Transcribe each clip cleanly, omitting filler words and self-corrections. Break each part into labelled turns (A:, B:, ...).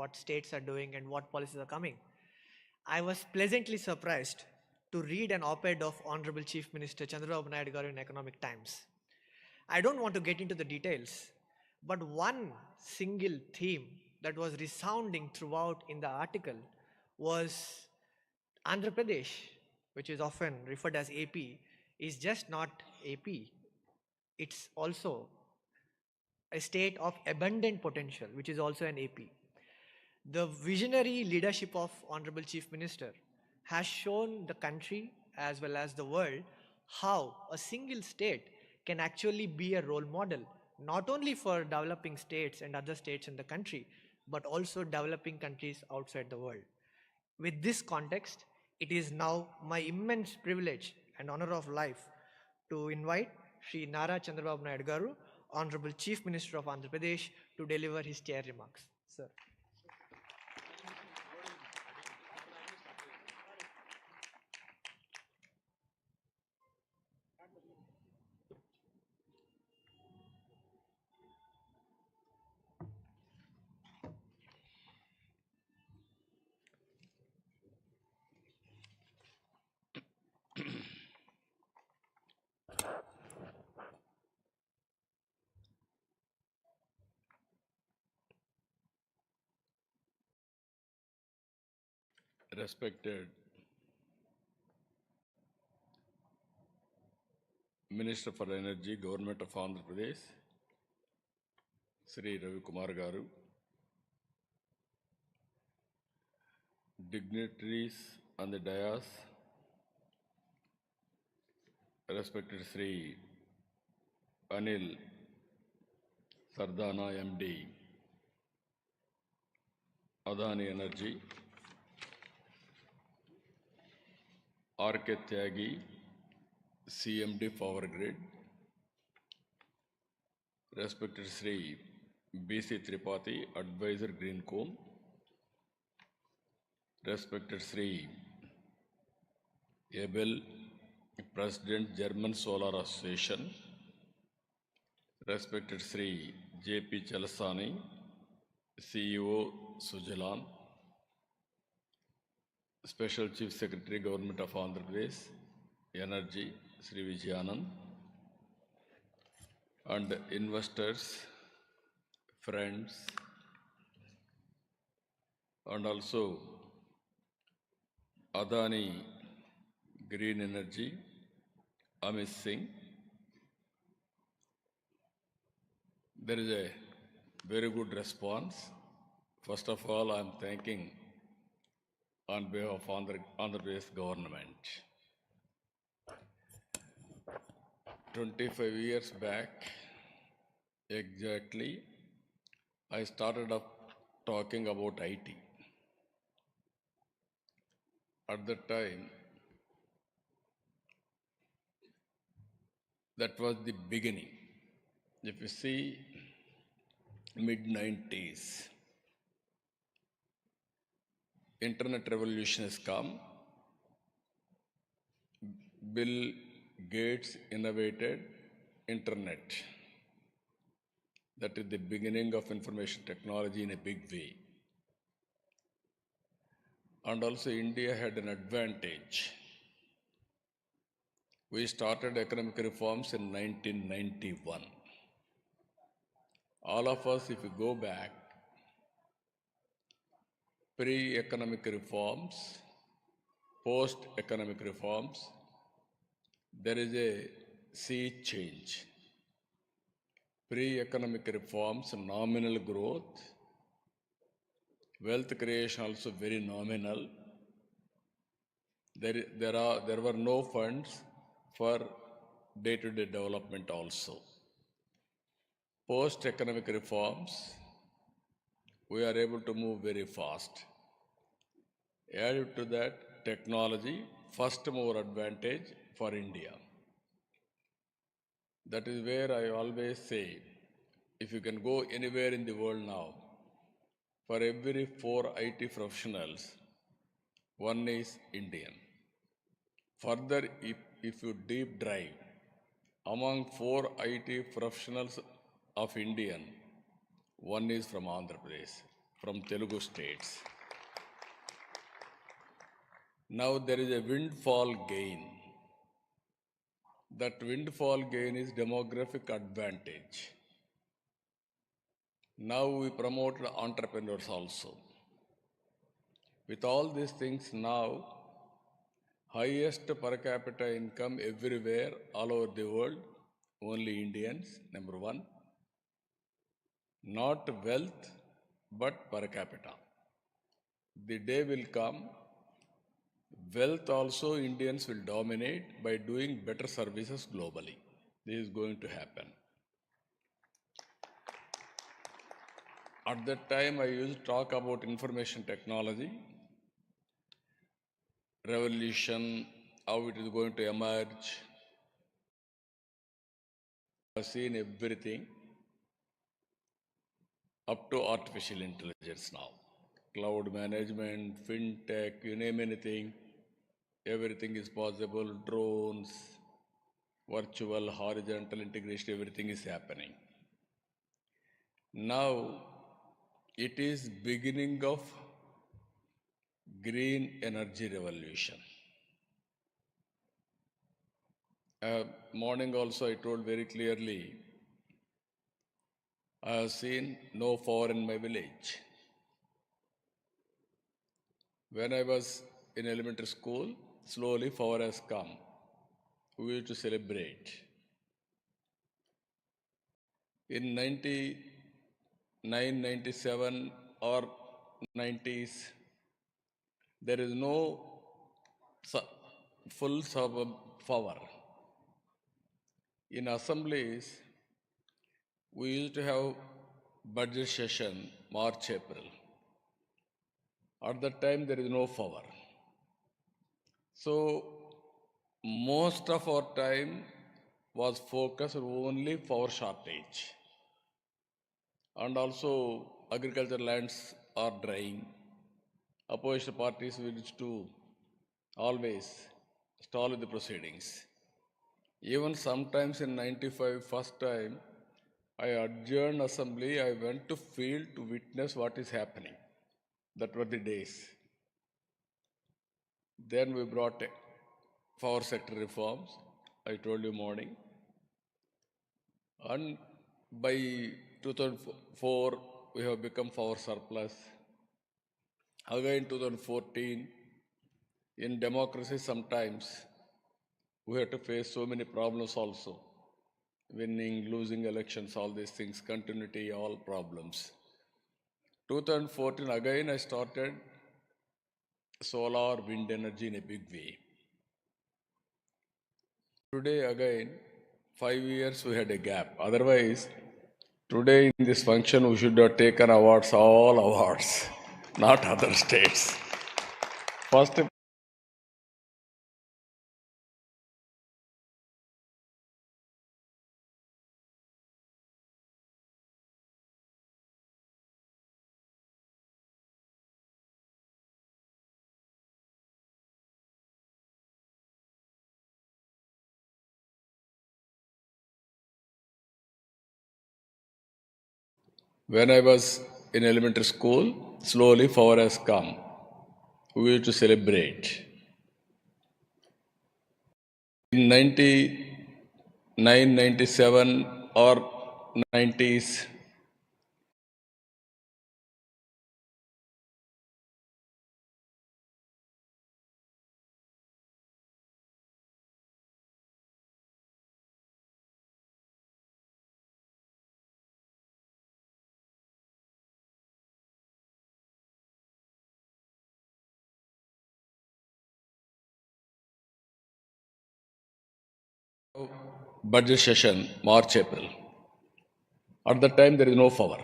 A: what states are doing and what policies are coming, I was pleasantly surprised to read an op-ed of Honorable Chief Minister Chandrababu Naidu garu in Economic Times. I don't want to get into the details, but one single theme that was resounding throughout in the article was Andhra Pradesh, which is often referred as AP, is just not AP. It's also a state of abundant potential, which is also an AP. The visionary leadership of Honorable Chief Minister has shown the country as well as the world how a single state can actually be a role model, not only for developing states and other states in the country, but also developing countries outside the world. With this context, it is now my immense privilege and honor of life to invite Sri Nara Chandrababu Naidu garu, Honorable Chief Minister of Andhra Pradesh, to deliver his chair remarks. Sir.
B: Respected Minister for Energy, Government of Andhra Pradesh, Sri Ravi Kumar Garu, dignitaries on the dais, respected Sri Anil Sardana MD, Adani Energy, R.K. Tyagi, CMD Power Grid, respected Sri B.C. Tripathi, Advisor Greencomb, respected Sri Abel, President German Solar Association, respected Sri J.P. Chalasani, CEO Sujalan, Special Chief Secretary Government of Andhra Pradesh, Energy, Sri Vijayanand, and investors, friends, and also Adani Green Energy, Amit Singh. There is a very good response. First of all, I am thanking on behalf of Andhra Pradesh government. 25 years back, exactly, I started up talking about IT. At that time, that was the beginning. If you see, mid-90s, internet revolution has come. Bill Gates innovated internet. That is the beginning of information technology in a big way. And also India had an advantage. We started economic reforms in 1991. All of us, if you go back, pre-economic reforms, post-economic reforms, there is a sea change. Pre-economic reforms, nominal growth, wealth creation also very nominal. There were no funds for day-to-day development also. Post-economic reforms, we are able to move very fast. Added to that, technology, first mover advantage for India. That is where I always say, if you can go anywhere in the world now, for every 4 IT professionals, one is Indian. Further, if you deep dive, among 4 IT professionals of Indian, one is from Andhra Pradesh, from Telugu states. Now there is a windfall gain. That windfall gain is demographic advantage. Now we promote the entrepreneurs also. With all these things now, highest per capita income everywhere, all over the world, only Indians, number one. Not wealth, but per capita. The day will come, wealth also Indians will dominate by doing better services globally. This is going to happen. At that time, I used to talk about information technology, revolution, how it is going to emerge. I've seen everything up to artificial intelligence now. Cloud management, fintech, you name anything, everything is possible. Drones, virtual, horizontal integration, everything is happening. Now, it is beginning of green energy revolution. Morning also I told very clearly, I have seen no fire in my village. When I was in elementary school, slowly fire has come. We used to celebrate. In 99, 97 or 90s, there is no full power. In assemblies, we used to have budget session March, April. At that time, there is no power. So, most of our time was focused only power shortage. And also, agricultural lands are drying. Opposition parties wish to always stall the proceedings. Even sometimes in 95, first time, I adjourned assembly, I went to field to witness what is happening. That were the days. Then we brought power sector reforms, I told you morning. And by 2004, we have become power surplus. Again, 2014, in democracy sometimes we have to face so many problems also. Winning, losing elections, all these things, continuity, all problems. 2014, again I started solar, wind energy in a big way. Today again, 5 years we had a gap. Otherwise, today in this function we should have taken awards, all awards, not other states. First when I was in elementary school, slowly power has come. We used to celebrate. In 99, 97 or 90s, budget session, March, April. At that time, there is no power.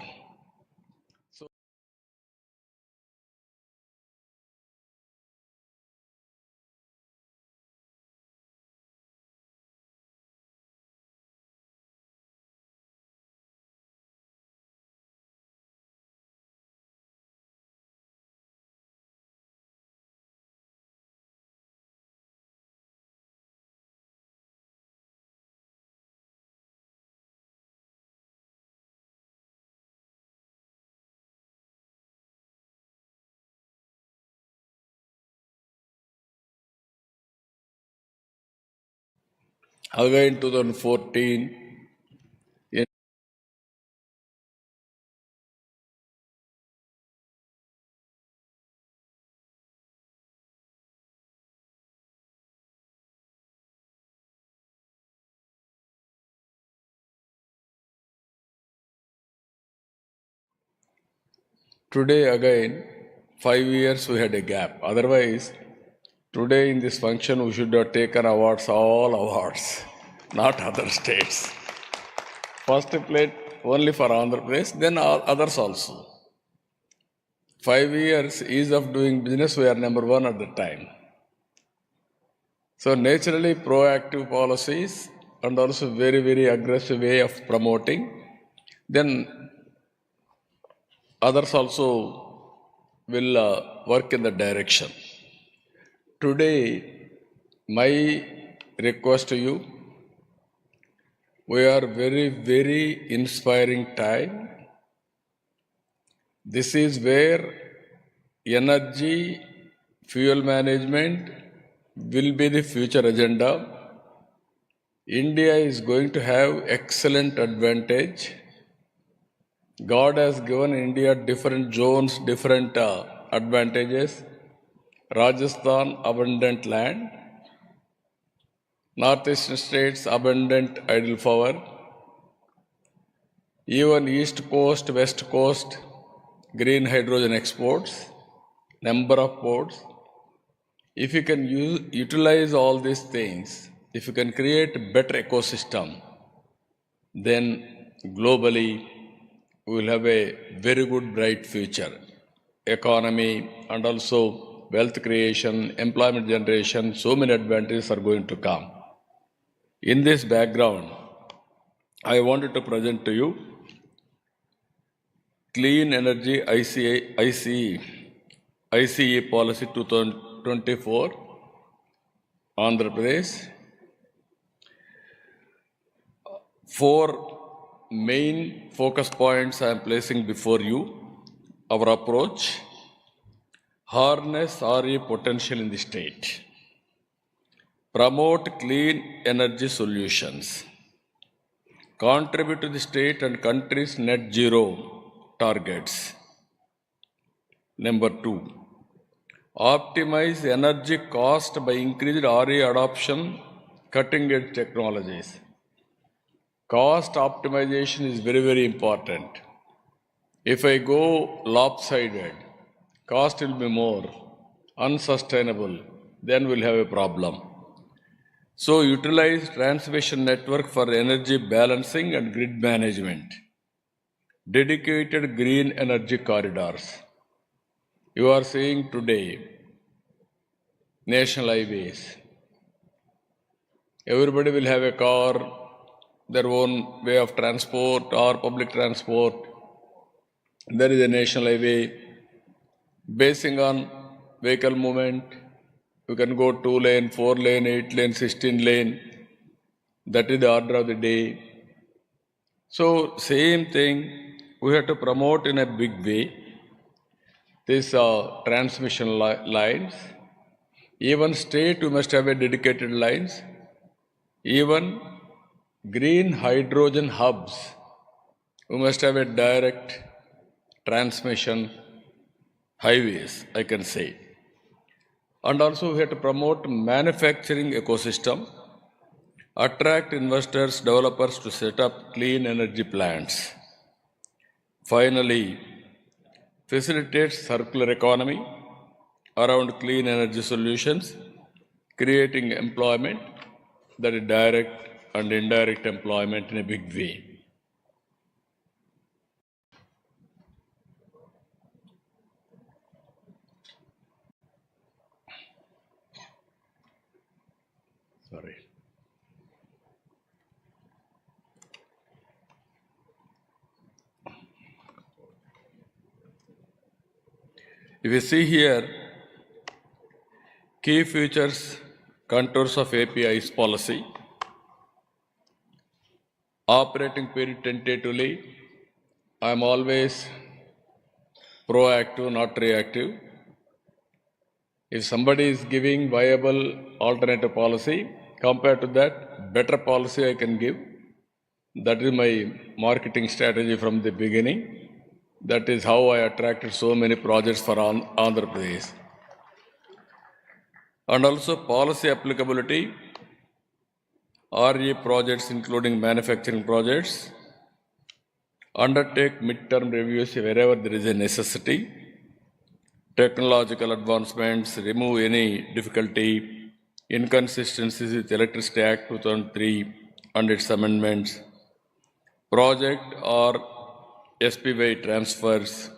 B: Again, 2014, in today again, 5 years we had a gap. Otherwise, today in this function we should have taken awards, all awards, not other states. First plate only for Andhra Pradesh, then others also. 5 years ease of doing business, we are number one at the time. So naturally proactive policies and also very, very aggressive way of promoting, then others also will work in the direction. Today, my request to you, we are very, very inspiring time. This is where energy, fuel management will be the future agenda. India is going to have excellent advantage. God has given India different zones, different advantages. Rajasthan, abundant land. Northeastern states, abundant idle power. Even East Coast, West Coast, green hydrogen exports, number of ports. If you can utilize all these things, if you can create a better ecosystem, then globally we will have a very good, bright future. Economy and also wealth creation, employment generation, so many advantages are going to come. In this background, I wanted to present to you Clean Energy ICE Policy 2024, Andhra Pradesh. 4 main focus points I am placing before you. Our approach: harness RE potential in the state, promote clean energy solutions, contribute to the state and country's net zero targets. Number 2, optimize energy cost by increased RE adoption, cutting edge technologies. Cost optimization is very, very important. If I go lopsided, cost will be more, unsustainable, then we'll have a problem. So utilize transmission network for energy balancing and grid management. Dedicated green energy corridors. You are seeing today national highways. Everybody will have a car, their own way of transport or public transport. There is a national highway. Basing on vehicle movement, you can go 2 lane, 4 lane, 8 lane, 16 lane. That is the order of the day. So same thing, we have to promote in a big way these transmission lines. Even state, you must have a dedicated lines. Even green hydrogen hubs, you must have a direct transmission highways, I can say. And also we have to promote manufacturing ecosystem, attract investors, developers to set up clean energy plants. Finally, facilitate circular economy around clean energy solutions, creating employment, that is direct and indirect employment in a big way. Sorry. If you see here, key features, contours of API's policy, operating period tentatively, I am always proactive, not reactive. If somebody is giving viable alternative policy, compared to that, better policy I can give. That is my marketing strategy from the beginning. That is how I attracted so many projects for Andhra Pradesh. And also policy applicability, RE projects including manufacturing projects, undertake midterm reviews wherever there is a necessity, technological advancements, remove any difficulty, inconsistencies with Electricity Act 2003 and its amendments, project or SPY transfers,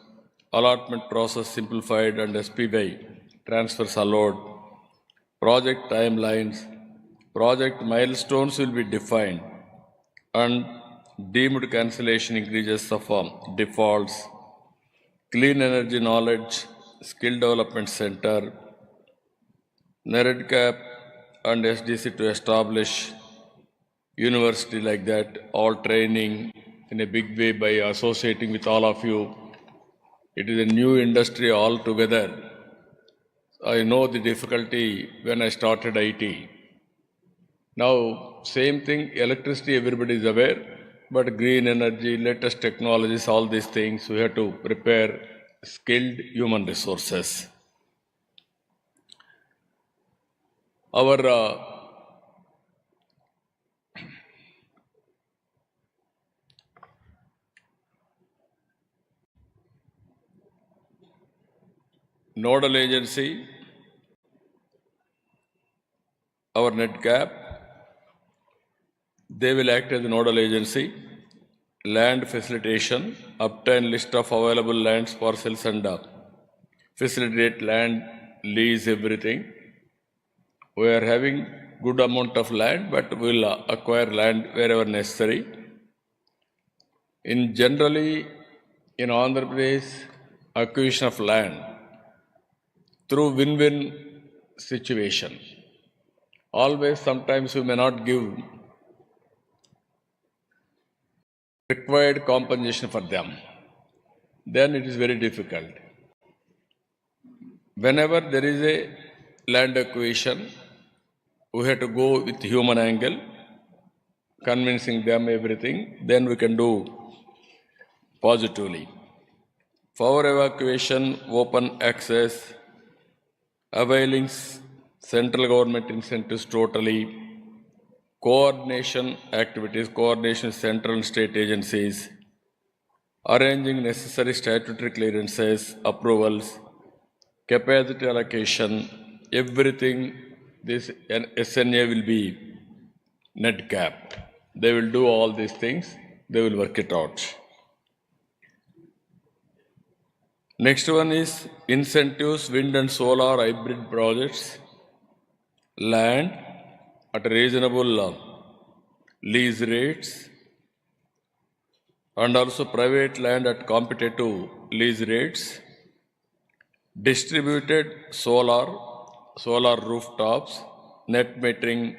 B: allotment process simplified and SPY transfers allowed, project timelines, project milestones will be defined, and deemed cancellation increases of defaults, clean energy knowledge, skill development center, NEREDCAP and SDC to establish university like that, all training in a big way by associating with all of you. It is a new industry altogether. I know the difficulty when I started IT. Now, same thing, electricity, everybody is aware, but green energy, latest technologies, all these things, we have to prepare skilled human resources. Our nodal agency, our NETCAP, they will act as a nodal agency, land facilitation, obtain list of available lands, parcels and facilitate land, lease, everything. We are having good amount of land, but we will acquire land wherever necessary. In generally, in Andhra Pradesh, acquisition of land through win-win situation. Always, sometimes we may not give required compensation for them. Then it is very difficult. Whenever there is a land acquisition, we have to go with human angle, convincing them everything, then we can do positively. For evacuation, open access, availing central government incentives totally, coordination activities, coordination central and state agencies, arranging necessary statutory clearances, approvals, capacity allocation, everything, this SNA will be NETCAP. They will do all these things, they will work it out. Next one is incentives, wind and solar hybrid projects, land at reasonable lease rates, and also private land at competitive lease rates, distributed solar rooftops, net metering,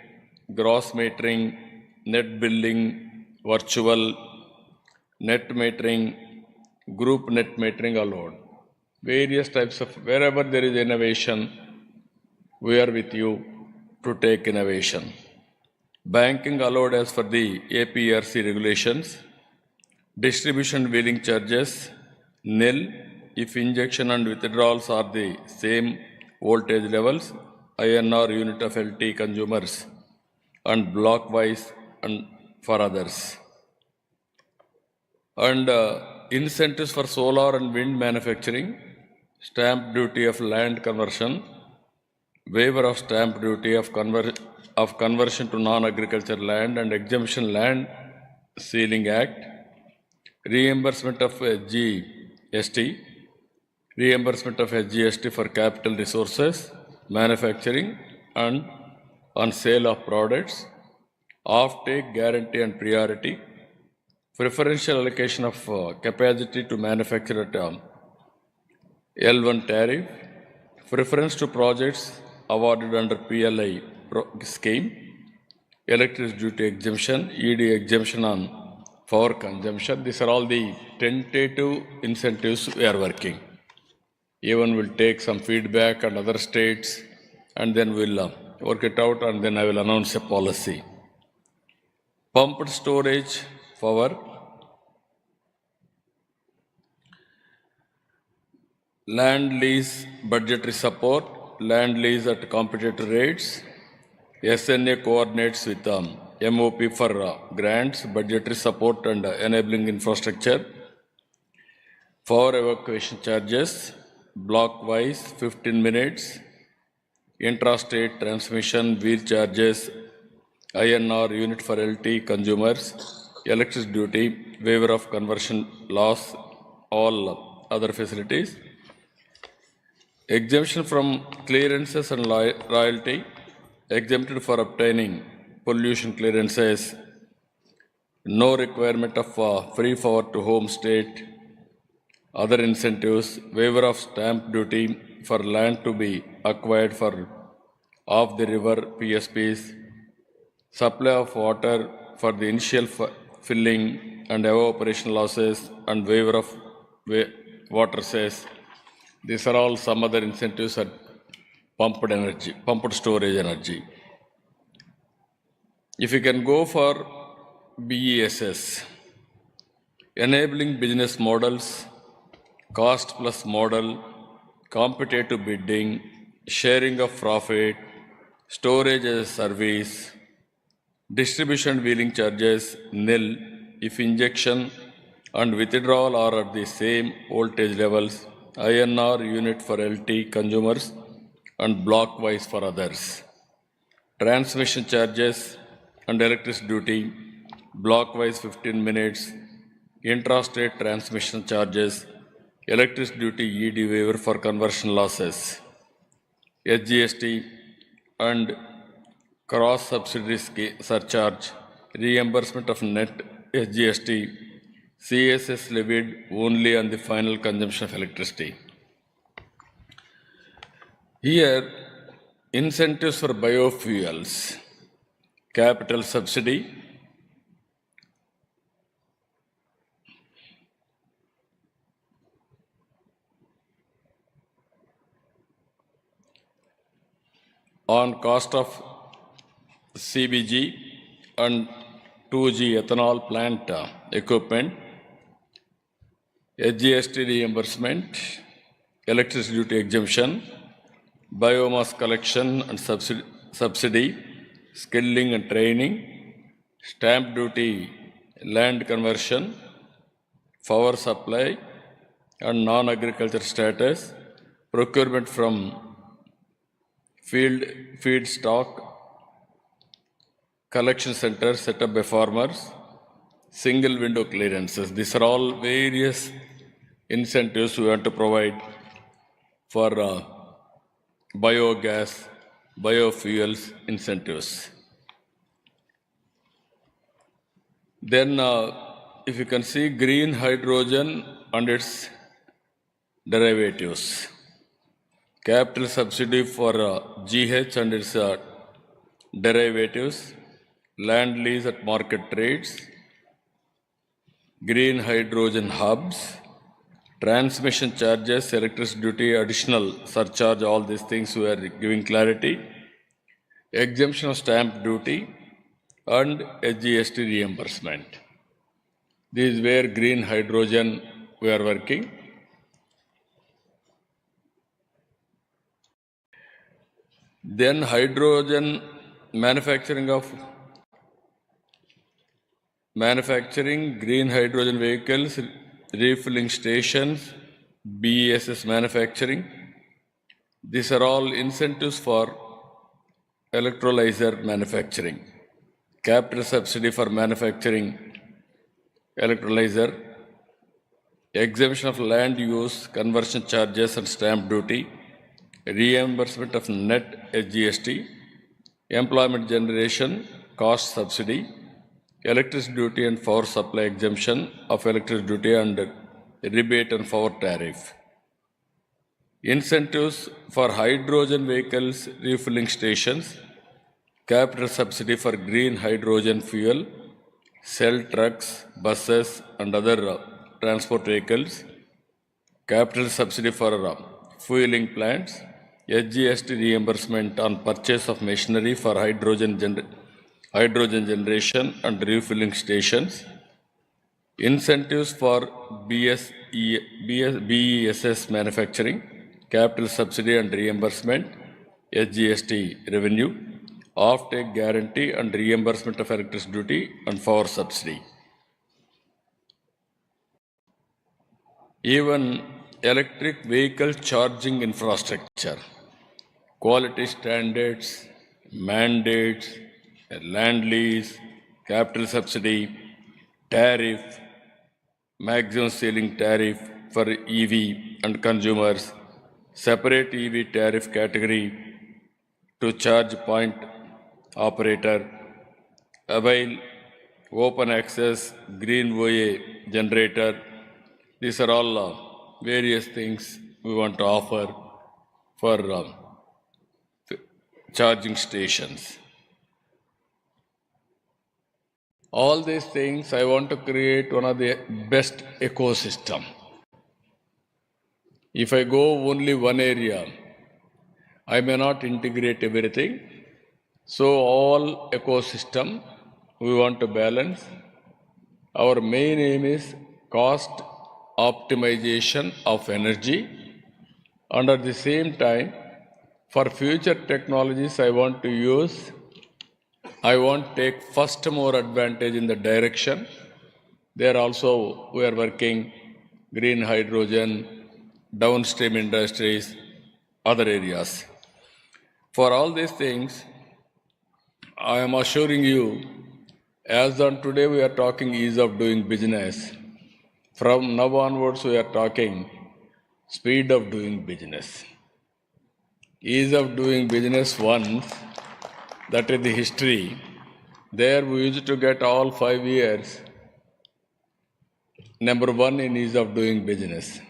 B: gross metering, net billing, virtual, net metering, group net metering allowed. Various types of, wherever there is innovation, we are with you to take innovation. Banking allowed as per the APRC regulations. Distribution wheeling charges nil if injection and withdrawals are the same voltage levels, INR unit of LT consumers, and block wise and for others. And incentives for solar and wind manufacturing, stamp duty of land conversion, waiver of stamp duty of conversion to non-agricultural land and exemption land ceiling act, reimbursement of GST, reimbursement of SGST for capital resources, manufacturing and on sale of products, off-take guarantee and priority, preferential allocation of capacity to manufacture at L1 tariff, preference to projects awarded under PLI scheme, electricity duty exemption, ED exemption on power consumption. These are all the tentative incentives we are working. Even we'll take some feedback and other states and then we'll work it out and then I will announce a policy. pumped storage power, land lease budgetary support, land lease at competitive rates, SNA coordinates with MOP for grants, budgetary support and enabling infrastructure, power evacuation charges, block wise 15 minutes, intrastate transmission, wheel charges, INR unit for LT consumers, electricity duty, waiver of conversion loss, all other facilities, exemption from clearances and royalty, exempted for obtaining pollution clearances, no requirement of free power to home state, other incentives, waiver of stamp duty for land to be acquired for off the river PSPs, supply of water for the initial filling and evaporation losses, and waiver of water cess. These are all some other incentives at pumped storage energy. If you can go for BESS, enabling business models, cost plus model, competitive bidding, sharing of profit, storage as a service, distribution wheeling charges nil if injection and withdrawal are at the same voltage levels, INR unit for LT consumers and block wise for others. Transmission charges and electricity duty, block wise 15 minutes, intrastate transmission charges, electricity duty ED waiver for conversion losses, SGST and cross subsidy surcharge, reimbursement of net SGST, CSS levied only on the final consumption of electricity. Here, incentives for biofuels, capital subsidy, on cost of CBG and 2G ethanol plant equipment, SGST reimbursement, electricity duty exemption, biomass collection and subsidy, skilling and training, stamp duty, land conversion, power supply and non-agriculture status, procurement from feed stock, collection centers set up by farmers, single window clearances. These are all various incentives we want to provide for biogas, biofuels incentives. Then if you can see green hydrogen and its derivatives, capital subsidy for GH and its derivatives, land lease at market rates, green hydrogen hubs, transmission charges, electricity duty, additional surcharge, all these things we are giving clarity, exemption of stamp duty and SGST reimbursement. This is where green hydrogen we are working. Then hydrogen manufacturing green hydrogen vehicles, refilling stations, BESS manufacturing. These are all incentives for electrolyzer manufacturing. Capital subsidy for manufacturing electrolyzer, exemption of land use, conversion charges and stamp duty, reimbursement of net SGST, employment generation, cost subsidy, electricity duty and power supply exemption of electricity duty and rebate and power tariff. Incentives for hydrogen vehicles, refilling stations, capital subsidy for green hydrogen fuel, cell trucks, buses and other transport vehicles, capital subsidy for fueling plants, SGST reimbursement on purchase of machinery for hydrogen generation and refilling stations, incentives for BESS manufacturing, capital subsidy and reimbursement, SGST revenue, off-take guarantee and reimbursement of electricity duty and power subsidy. Even electric vehicle charging infrastructure, quality standards, mandates, land lease, capital subsidy, tariff, maximum ceiling tariff for EV and consumers, separate EV tariff category to charge point operator, avail open access green OA generator. These are all various things we want to offer for charging stations. All these things, I want to create one of the best ecosystem. If I go only one area, I may not integrate everything. So all ecosystem, we want to balance. Our main aim is cost optimization of energy, and at the same time, for future technologies, I want to take first more advantage in the direction. There also we are working green hydrogen, downstream industries, other areas. For all these things, I am assuring you, as on today we are talking ease of doing business. From now onwards we are talking speed of doing business. Ease of doing business once, that is the history. There we used to get all 5 years number one in ease of doing business.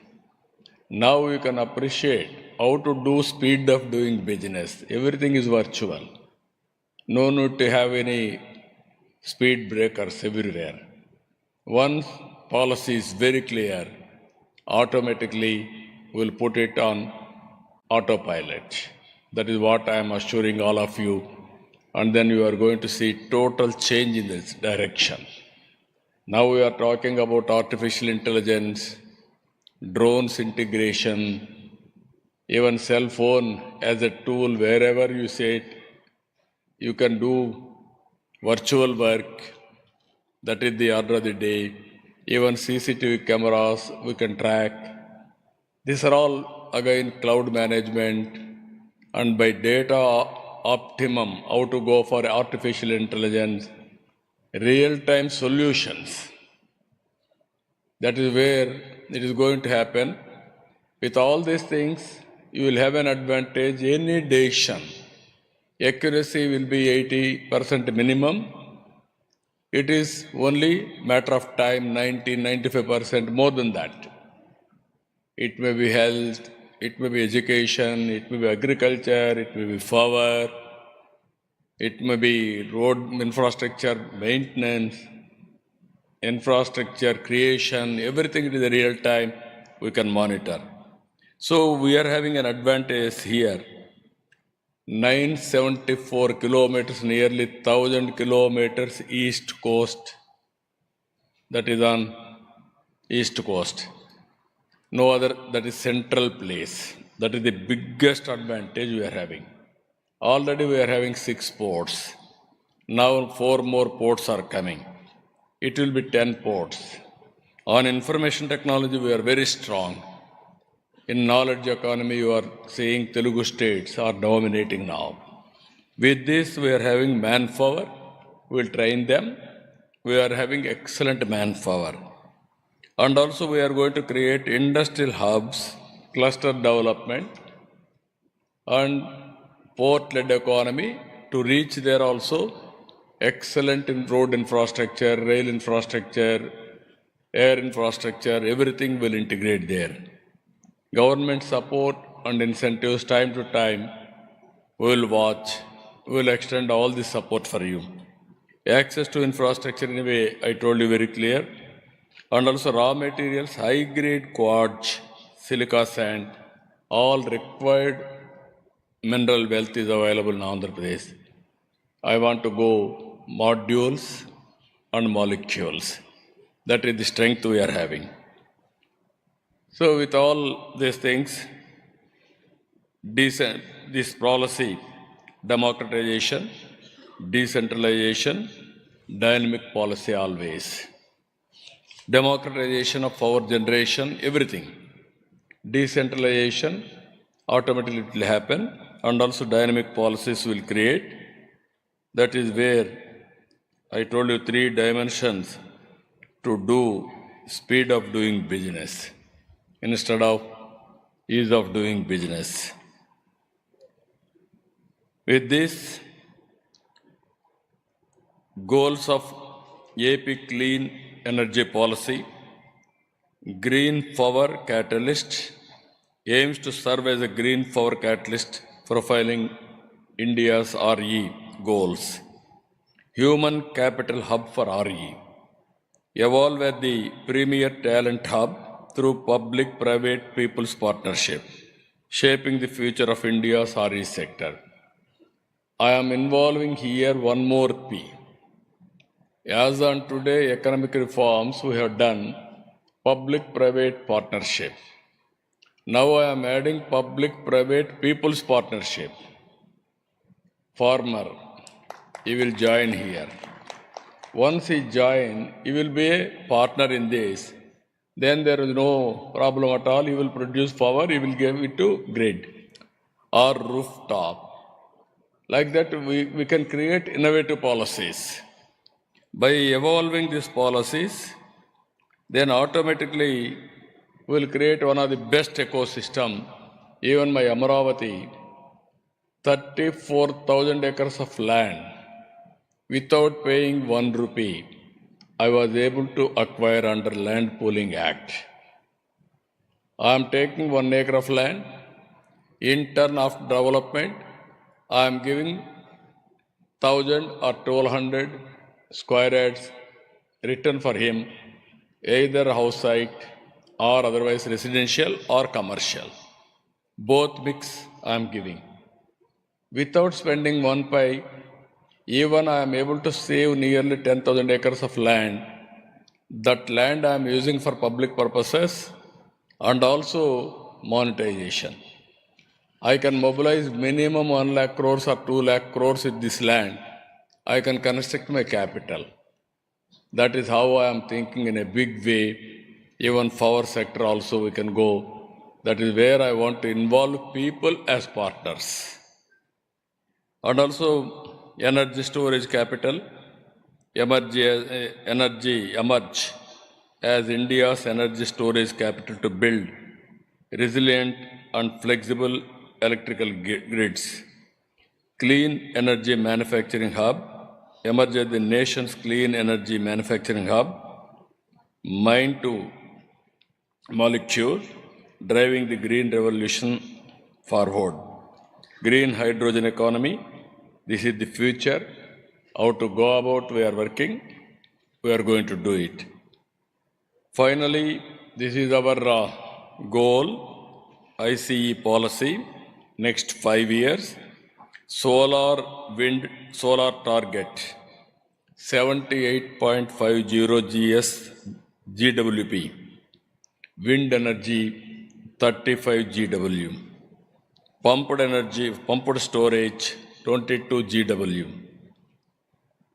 B: Now you can appreciate how to do speed of doing business. Everything is virtual. No need to have any speed breakers everywhere. Once policy is very clear, automatically we'll put it on autopilot. That is what I am assuring all of you. And then you are going to see total change in this direction. Now we are talking about artificial intelligence, drones integration, even cell phone as a tool. Wherever you sit, you can do virtual work. That is the order of the day. Even CCTV cameras we can track. These are all again cloud management, and by data optimum, how to go for artificial intelligence, real-time solutions. That is where it is going to happen. With all these things, you will have an advantage. Any decision, accuracy will be 80% minimum. It is only matter of time, 90-95% more than that. It may be health, it may be education, it may be agriculture, it may be power, it may be road infrastructure maintenance, infrastructure creation, everything is real time, we can monitor. So we are having an advantage here. 974 kilometers, nearly 1,000 kilometers east coast, that is on east coast. No other, that is central place. That is the biggest advantage we are having. Already we are having 6 ports. Now 4 more ports are coming. It will be 10 ports. On information technology, we are very strong. In knowledge economy, you are seeing Telugu states are dominating now. With this, we are having manpower. We will train them. We are having excellent manpower. And also we are going to create industrial hubs, cluster development, and port-led economy to reach there also. Excellent in road infrastructure, rail infrastructure, air infrastructure, everything will integrate there. Government support and incentives time to time, we will watch, we will extend all this support for you. Access to infrastructure in a way, I told you very clear. And also raw materials, high-grade quartz, silica sand, all required mineral wealth is available in Andhra Pradesh. I want to go modules and molecules. That is the strength we are having. So with all these things, this policy, democratization, decentralization, dynamic policy always. Democratization of our generation, everything. Decentralization, automatically it will happen, and also dynamic policies will create. That is where I told you 3 dimensions to do speed of doing business instead of ease of doing business. With this, goals of AP Clean Energy Policy, Green Power Catalyst aims to serve as a green power catalyst profiling India's RE goals. Human Capital Hub for RE. Evolve as the premier talent hub through public-private people's partnership, shaping the future of India's RE sector. I am involving here one more P. As on today, economic reforms we have done public-private partnership. Now I am adding public-private people's partnership. Farmer, he will join here. Once he join, he will be a partner in this. Then there is no problem at all. He will produce power, he will give it to grid or rooftop. Like that, we can create innovative policies. By evolving these policies, then automatically we will create one of the best ecosystem. Even my Amaravati, 34,000 acres of land, without paying 1 rupee, I was able to acquire under Land Pooling Act. I am taking 1 acre of land. In turn of development, I am giving 1,000 or 1,200 square yards return for him, either house site or otherwise residential or commercial. Both mix I am giving. Without spending 1 pi, even I am able to save nearly 10,000 acres of land. That land I am using for public purposes and also monetization. I can mobilize minimum 1 lakh crores or 2 lakh crores with this land. I can construct my capital. That is how I am thinking in a big way. Even power sector also we can go. That is where I want to involve people as partners. And also energy storage capital, emerge as India's energy storage capital to build resilient and flexible electrical grids. Clean energy manufacturing hub, emerge as the nation's clean energy manufacturing hub, mine to molecule, driving the green revolution forward. Green hydrogen economy, this is the future. How to go about, we are working, we are going to do it. Finally, this is our goal, ICE policy, next 5 years. Solar, wind, solar target, 78.50 GWP. Wind energy, 35 GW. Pumped energy, pumped storage, 22 GW.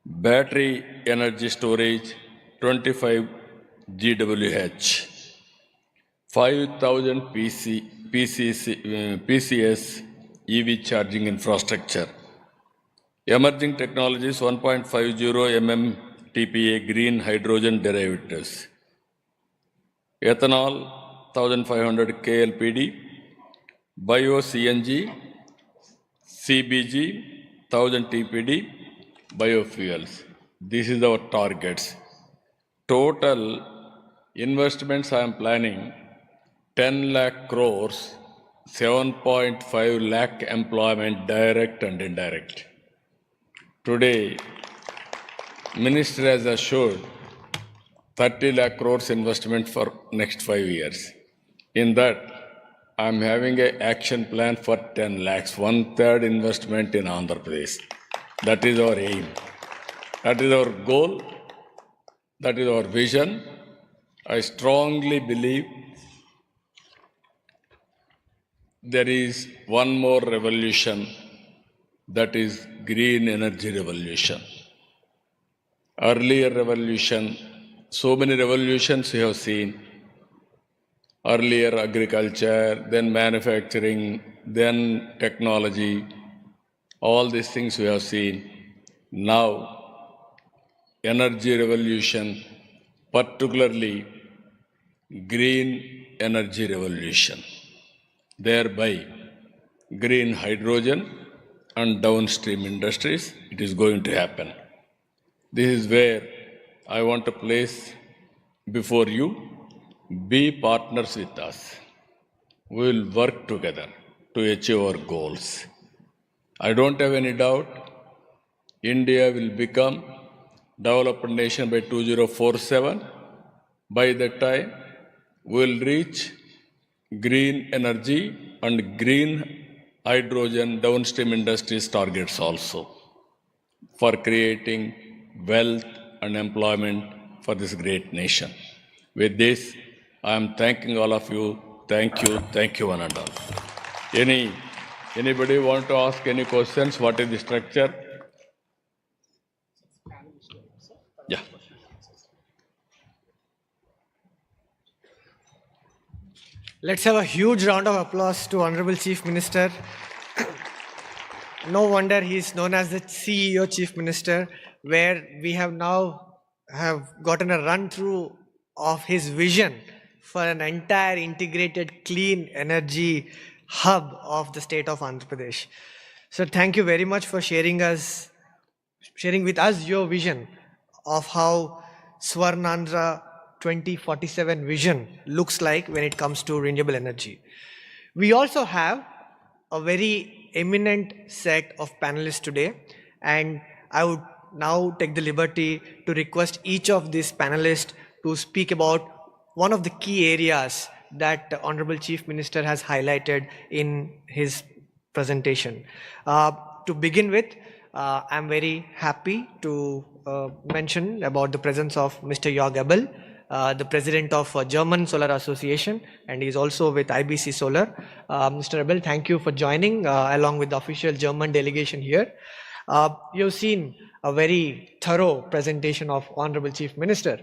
B: Battery energy storage, 25 GWH. 5,000 PCS EV charging infrastructure. Emerging technologies, 1.50 MMTPA green hydrogen derivatives. Ethanol, 1,500 KLPD. Bio-CNG, CBG, 1,000 TPD, biofuels. This is our targets. Total investments I am planning 10 lakh crores, 7.5 lakh employment direct and indirect. Today, Minister has assured 30 lakh crores investment for next 5 years. In that, I am having an action plan for 10 lakhs, 1/3 investment in Andhra Pradesh. That is our aim. That is our goal. That is our vision. I strongly believe there is one more revolution, that is green energy revolution. Earlier revolution, so many revolutions we have seen. Earlier agriculture, then manufacturing, then technology, all these things we have seen. Now, energy revolution, particularly green energy revolution, thereby green hydrogen and downstream industries, it is going to happen. This is where I want to place before you, be partners with us. We will work together to achieve our goals. I don't have any doubt India will become developed nation by 2047. By that time, we will reach green energy and green hydrogen downstream industries targets also for creating wealth and employment for this great nation. With this, I am thanking all of you. Thank you, one and all. Anybody want to ask any questions? What is the structure? Yeah.
A: Let's have a huge round of applause to Honorable Chief Minister. No wonder he is known as the CEO Chief Minister, where we have now gotten a run through of his vision for an entire integrated clean energy hub of the state of Andhra Pradesh. So thank you very much for sharing with us your vision of how Swarnandhra 2047 vision looks like when it comes to renewable energy. We also have a very eminent set of panelists today, and I would now take the liberty to request each of these panelists to speak about one of the key areas that the Honorable Chief Minister has highlighted in his presentation. To begin with, I'm very happy to mention about the presence of Mr. Jörg Abel, the president of German Solar Association, and he's also with IBC Solar. Mr. Abel, thank you for joining along with the official German delegation here. You've seen a very thorough presentation of Honorable Chief Minister.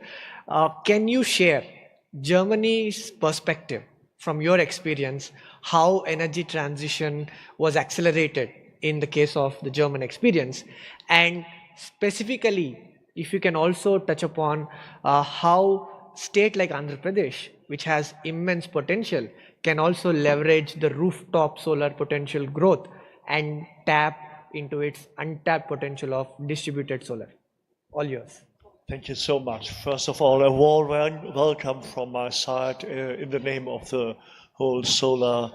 A: Can you share Germany's perspective from your experience, how energy transition was accelerated in the case of the German experience, and specifically if you can also touch upon how state like Andhra Pradesh, which has immense potential, can also leverage the rooftop solar potential growth and tap into its untapped potential of distributed solar. All yours.
C: Thank you so much. First of all, a warm welcome from my side in the name of the whole solar